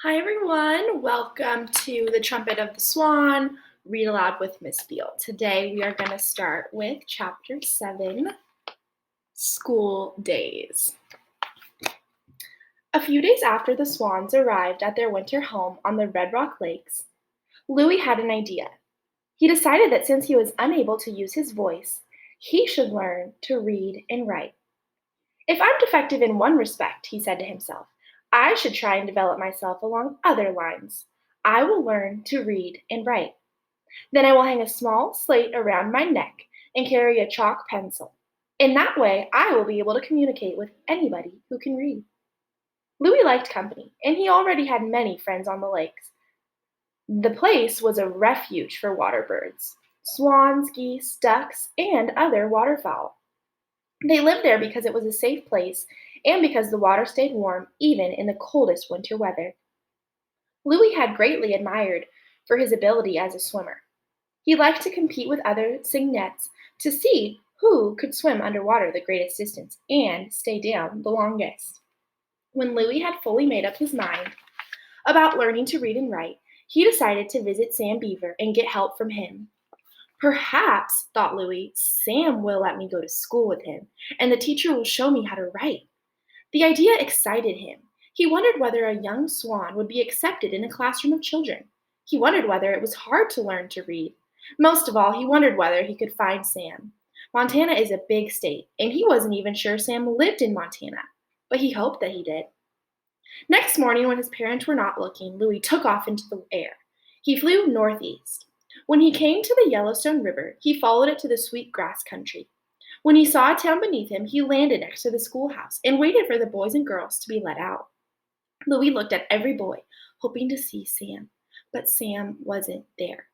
Hi everyone, welcome to the Trumpet of the Swan, Read Aloud with Miss Beale. Today we are going to start with Chapter 7, School Days. A few days after the swans arrived at their winter home on the Red Rock Lakes, Louis had an idea. He decided that since he was unable to use his voice, he should learn to read and write. If I'm defective in one respect, he said to himself, I should try and develop myself along other lines. I will learn to read and write. Then I will hang a small slate around my neck and carry a chalk pencil. In that way, I will be able to communicate with anybody who can read. Louis liked company, and he already had many friends on the lakes. The place was a refuge for water birds, swans, geese, ducks, and other waterfowl. They lived there because it was a safe place and because the water stayed warm even in the coldest winter weather. Louis had greatly admired for his ability as a swimmer. He liked to compete with other cygnettes to see who could swim underwater the greatest distance and stay down the longest. When Louis had fully made up his mind about learning to read and write, he decided to visit Sam Beaver and get help from him. Perhaps, thought Louis, Sam will let me go to school with him, and the teacher will show me how to write. The idea excited him. He wondered whether a young swan would be accepted in a classroom of children. He wondered whether it was hard to learn to read. Most of all, he wondered whether he could find Sam. Montana is a big state, and he wasn't even sure Sam lived in Montana, but he hoped that he did. Next morning, when his parents were not looking, Louis took off into the air. He flew northeast. When he came to the Yellowstone River, he followed it to the sweet grass country. When he saw a town beneath him, he landed next to the schoolhouse and waited for the boys and girls to be let out. Louis looked at every boy, hoping to see Sam, but Sam wasn't there.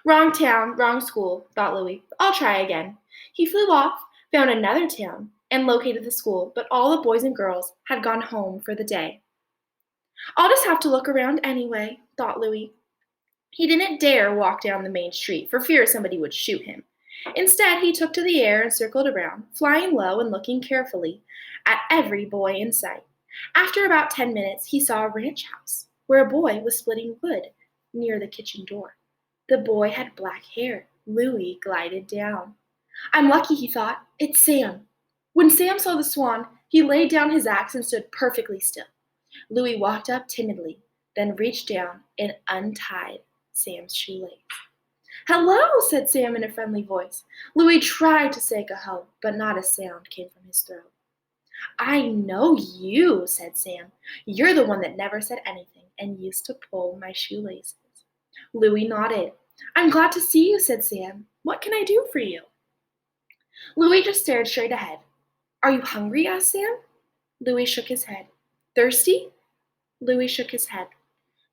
Wrong town, wrong school, thought Louis. I'll try again. He flew off, found another town, and located the school, but all the boys and girls had gone home for the day. I'll just have to look around anyway, thought Louis. He didn't dare walk down the main street for fear somebody would shoot him. Instead, he took to the air and circled around, flying low and looking carefully at every boy in sight. After about 10 minutes, he saw a ranch house where a boy was splitting wood near the kitchen door. The boy had black hair. Louis glided down. I'm lucky, he thought. It's Sam. When Sam saw the swan, he laid down his axe and stood perfectly still. Louis walked up timidly, then reached down and untied Sam's shoelace. Hello, said Sam in a friendly voice. Louis tried to say go, but not a sound came from his throat. I know you, said Sam. You're the one that never said anything and used to pull my shoelaces. Louis nodded. I'm glad to see you, said Sam. What can I do for you? Louis just stared straight ahead. Are you hungry? Asked Sam. Louis shook his head. Thirsty? Louis shook his head.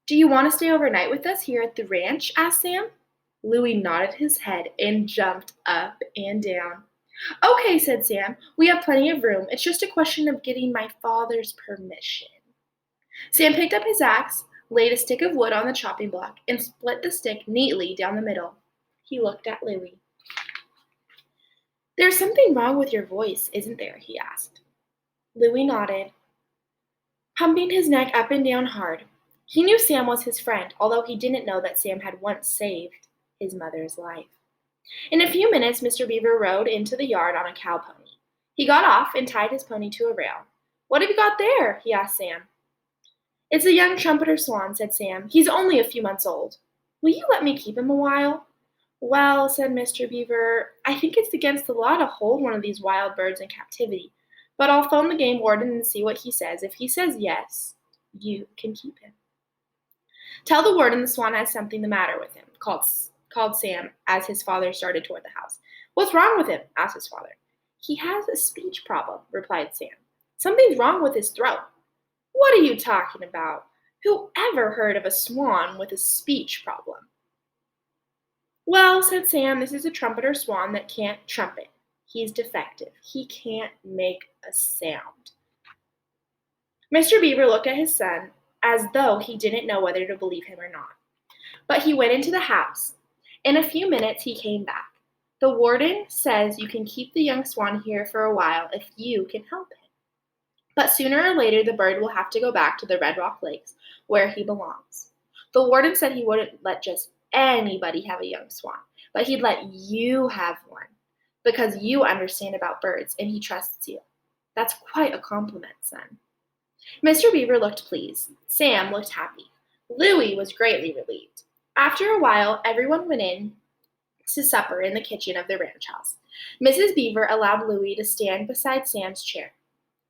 Do you want to stay overnight with us here at the ranch? Asked Sam. Louis nodded his head and jumped up and down. Okay, said Sam. We have plenty of room. It's just a question of getting my father's permission. Sam picked up his axe, laid a stick of wood on the chopping block, and split the stick neatly down the middle. He looked at Louis. There's something wrong with your voice, isn't there? He asked. Louis nodded, pumping his neck up and down hard. He knew Sam was his friend, although he didn't know that Sam had once saved his mother's life. In a few minutes, Mr. Beaver rode into the yard on a cow pony. He got off and tied his pony to a rail. What have you got there? He asked Sam. It's a young trumpeter swan, said Sam. He's only a few months old. Will you let me keep him a while? Well, said Mr. Beaver, I think it's against the law to hold one of these wild birds in captivity, but I'll phone the game warden and see what he says. If he says yes, you can keep him. Tell the warden the swan has something the matter with him, called Sam as his father started toward the house. What's wrong with him? Asked his father. He has a speech problem, replied Sam. Something's wrong with his throat. What are you talking about? Who ever heard of a swan with a speech problem? Well, said Sam, this is a trumpeter swan that can't trumpet. He's defective. He can't make a sound. Mr. Beaver looked at his son as though he didn't know whether to believe him or not. But he went into the house. In a few minutes, he came back. The warden says you can keep the young swan here for a while if you can help him. But sooner or later, the bird will have to go back to the Red Rock Lakes where he belongs. The warden said he wouldn't let just anybody have a young swan, but he'd let you have one because you understand about birds and he trusts you. That's quite a compliment, son. Mr. Beaver looked pleased. Sam looked happy. Louie was greatly relieved. After a while, everyone went in to supper in the kitchen of the ranch house. Mrs. Beaver allowed Louie to stand beside Sam's chair.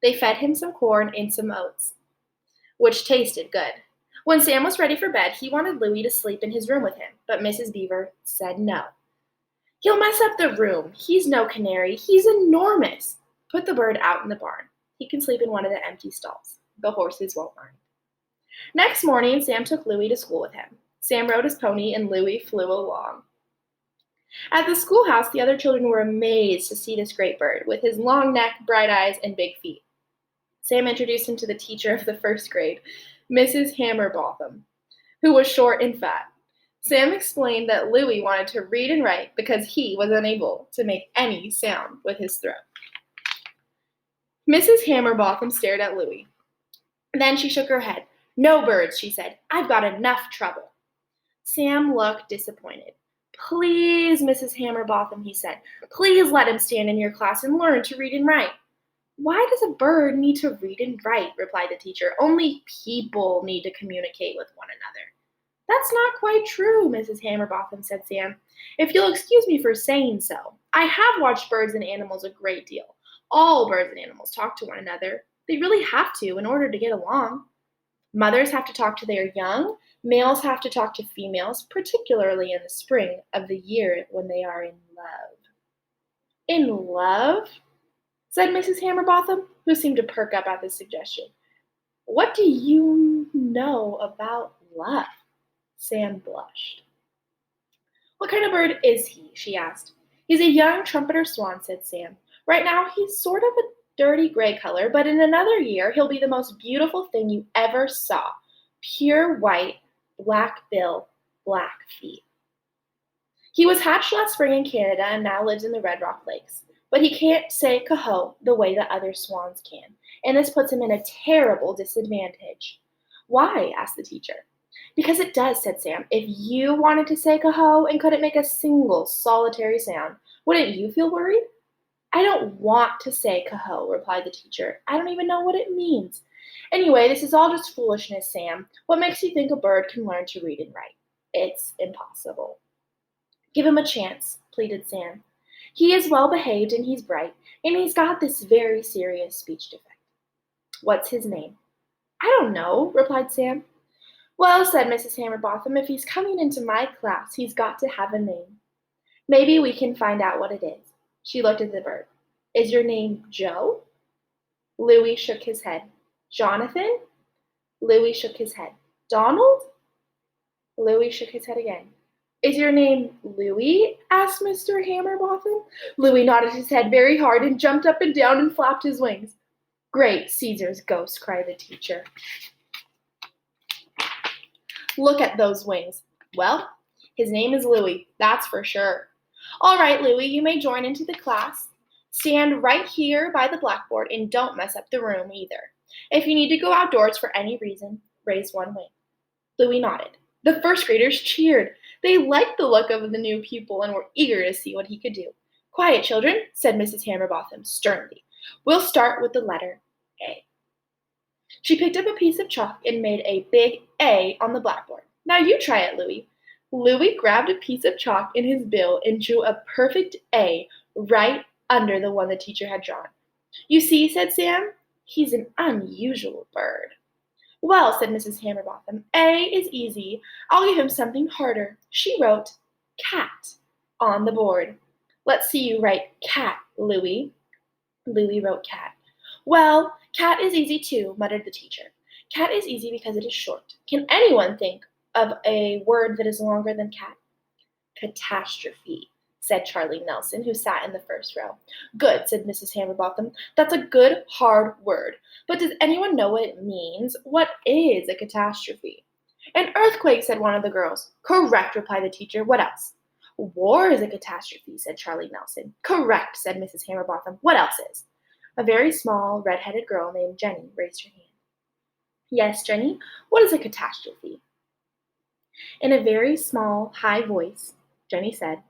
They fed him some corn and some oats, which tasted good. When Sam was ready for bed, he wanted Louie to sleep in his room with him, but Mrs. Beaver said no. He'll mess up the room. He's no canary. He's enormous. Put the bird out in the barn. He can sleep in one of the empty stalls. The horses won't mind. Next morning, Sam took Louie to school with him. Sam rode his pony and Louie flew along. At the schoolhouse, the other children were amazed to see this great bird with his long neck, bright eyes, and big feet. Sam introduced him to the teacher of the first grade, Mrs. Hammerbotham, who was short and fat. Sam explained that Louie wanted to read and write because he was unable to make any sound with his throat. Mrs. Hammerbotham stared at Louie. Then she shook her head. No birds, she said. I've got enough trouble. Sam looked disappointed. Please, Mrs. Hammerbotham, he said. Please let him stand in your class and learn to read and write. Why does a bird need to read and write? Replied the teacher. Only people need to communicate with one another. That's not quite true, Mrs. Hammerbotham, said Sam. If you'll excuse me for saying so, I have watched birds and animals a great deal. All birds and animals talk to one another. They really have to in order to get along. Mothers have to talk to their young. Males have to talk to females, particularly in the spring of the year when they are in love. In love? Said Mrs. Hammerbotham, who seemed to perk up at this suggestion. What do you know about love? Sam blushed. What kind of bird is he? She asked. He's a young trumpeter swan, said Sam. Right now he's sort of a dirty gray color, but in another year he'll be the most beautiful thing you ever saw. Pure white, black bill, black feet. He was hatched last spring in Canada and now lives in the Red Rock Lakes. But he can't say coho the way that other swans can, and this puts him in a terrible disadvantage. Why? Asked the teacher. Because it does, said Sam. If you wanted to say coho and couldn't make a single solitary sound, wouldn't you feel worried? I don't want to say coho, replied the teacher. I don't even know what it means. Anyway, this is all just foolishness, Sam. What makes you think a bird can learn to read and write? It's impossible. Give him a chance, pleaded Sam. He is well behaved and he's bright, and he's got this very serious speech defect. What's his name? I don't know, replied Sam. Well, said Mrs. Hammerbotham, if he's coming into my class, he's got to have a name. Maybe we can find out what it is. She looked at the bird. Is your name Joe? Louie shook his head. Jonathan? Louie shook his head. Donald? Louie shook his head again. Is your name Louie? Asked Mr. Hammerbotham. Louie nodded his head very hard and jumped up and down and flapped his wings. Great Caesar's ghost, cried the teacher. Look at those wings. Well, his name is Louie, that's for sure. All right, Louie, you may join into the class. Stand right here by the blackboard and don't mess up the room either. If you need to go outdoors for any reason, raise one wing. Louie nodded. The first graders cheered. They liked the look of the new pupil and were eager to see what he could do. Quiet, children, said Mrs. Hammerbotham sternly. We'll start with the letter A. She picked up a piece of chalk and made a big A on the blackboard. Now you try it, Louie. Louie grabbed a piece of chalk in his bill and drew a perfect A right under the one the teacher had drawn. You see, said Sam, he's an unusual bird. Well, said Mrs. Hammerbotham, A is easy. I'll give him something harder. She wrote cat on the board. Let's see you write cat, Louie. Louie wrote cat. Well, cat is easy too, muttered the teacher. Cat is easy because it is short. Can anyone think of a word that is longer than cat? Catastrophe, said Charlie Nelson, who sat in the first row. Good, said Mrs. Hammerbotham. That's a good, hard word. But does anyone know what it means? What is a catastrophe? An earthquake, said one of the girls. Correct, replied the teacher. What else? War is a catastrophe, said Charlie Nelson. Correct, said Mrs. Hammerbotham. What else is? A very small, red-headed girl named Jenny raised her hand. Yes, Jenny, what is a catastrophe? In a very small, high voice, Jenny said,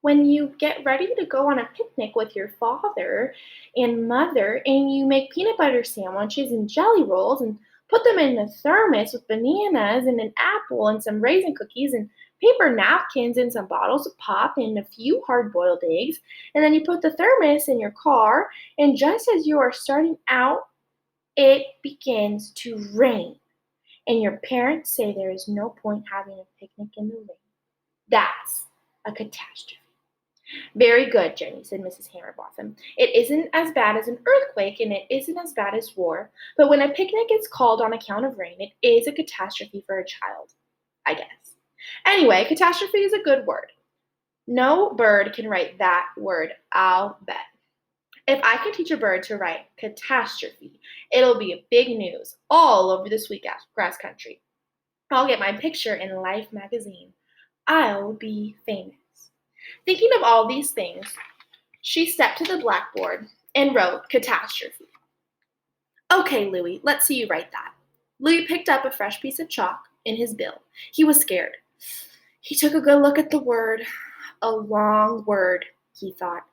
when you get ready to go on a picnic with your father and mother, and you make peanut butter sandwiches and jelly rolls and put them in a thermos with bananas and an apple and some raisin cookies and paper napkins and some bottles of pop and a few hard boiled eggs, and then you put the thermos in your car, and just as you are starting out, it begins to rain, and your parents say there is no point having a picnic in the rain. That's a catastrophe. Very good, Jenny, said Mrs. Hammerblossom. It isn't as bad as an earthquake, and it isn't as bad as war, but when a picnic is called on account of rain, it is a catastrophe for a child, I guess. Anyway, catastrophe is a good word. No bird can write that word, I'll bet. If I can teach a bird to write catastrophe, it'll be a big news all over the Sweetgrass country. I'll get my picture in Life magazine. I'll be famous. Thinking of all these things, she stepped to the blackboard and wrote catastrophe. Okay, Louis, let's see you write that. Louis picked up a fresh piece of chalk in his bill. He was scared. He took a good look at the word. A long word, he thought,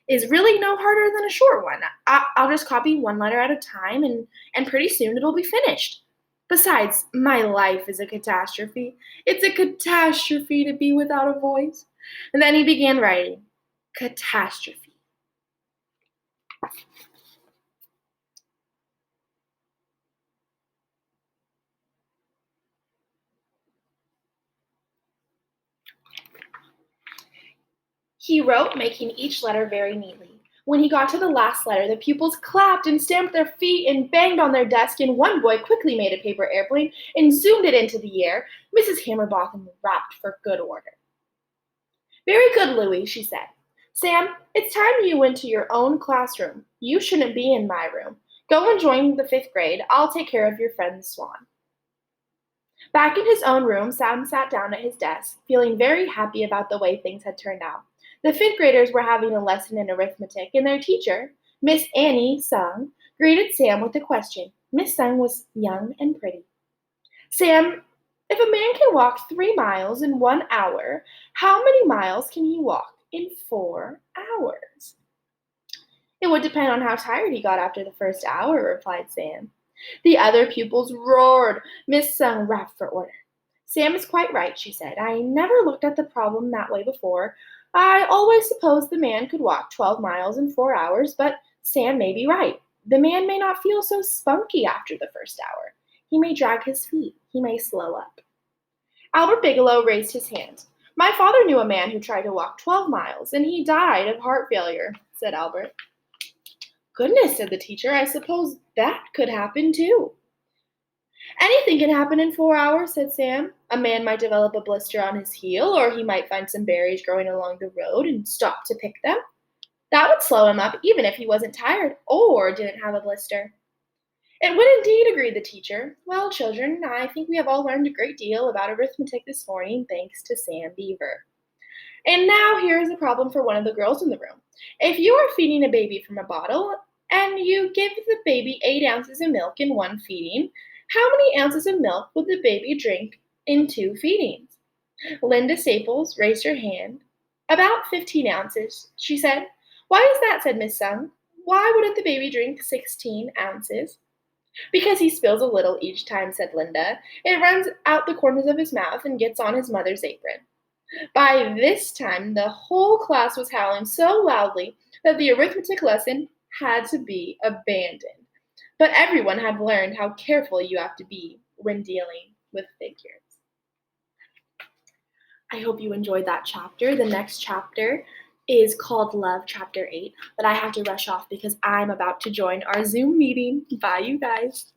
is really no harder than a short one. I'll just copy one letter at a time, and pretty soon it'll be finished. Besides, my life is a catastrophe. It's a catastrophe to be without a voice. And then he began writing, catastrophe. He wrote, making each letter very neatly. When he got to the last letter, the pupils clapped and stamped their feet and banged on their desk, and one boy quickly made a paper airplane and zoomed it into the air. Mrs. Hammerbotham rapped for good order. Very good, Louis, she said. Sam, it's time you went to your own classroom. You shouldn't be in my room. Go and join the 5th grade. I'll take care of your friend Swan. Back in his own room, Sam sat down at his desk, feeling very happy about the way things had turned out. The 5th graders were having a lesson in arithmetic, and their teacher, Miss Annie Sung, greeted Sam with a question. Miss Sung was young and pretty. Sam, if a man can walk 3 miles in 1 hour, how many miles can he walk in 4 hours? It would depend on how tired he got after the first hour, replied Sam. The other pupils roared. Miss Sung rapped for order. Sam is quite right, she said. I never looked at the problem that way before. I always supposed the man could walk 12 miles in 4 hours, but Sam may be right. The man may not feel so spunky after the first hour. He may drag his feet. He may slow up. Albert Bigelow raised his hand. My father knew a man who tried to walk 12 miles, and he died of heart failure, said Albert. Goodness, said the teacher, I suppose that could happen too. Anything can happen in 4 hours, said Sam. A man might develop a blister on his heel, or he might find some berries growing along the road and stop to pick them. That would slow him up, even if he wasn't tired or didn't have a blister. It would indeed, agreed the teacher. Well, children, I think we have all learned a great deal about arithmetic this morning, thanks to Sam Beaver. And now here is a problem for one of the girls in the room. If you are feeding a baby from a bottle, and you give the baby 8 ounces of milk in 1 feeding, how many ounces of milk would the baby drink in 2 feedings? Linda Staples raised her hand. About 15 ounces, she said. Why is that, said Miss Sung. Why wouldn't the baby drink 16 ounces? Because he spills a little each time, said Linda. It runs out the corners of his mouth and gets on his mother's apron. By this time, the whole class was howling so loudly that the arithmetic lesson had to be abandoned. But everyone had learned how careful you have to be when dealing with figures. I hope you enjoyed that chapter. The next chapter is called Love, Chapter 8, but I have to rush off because I'm about to join our Zoom meeting. Bye, you guys.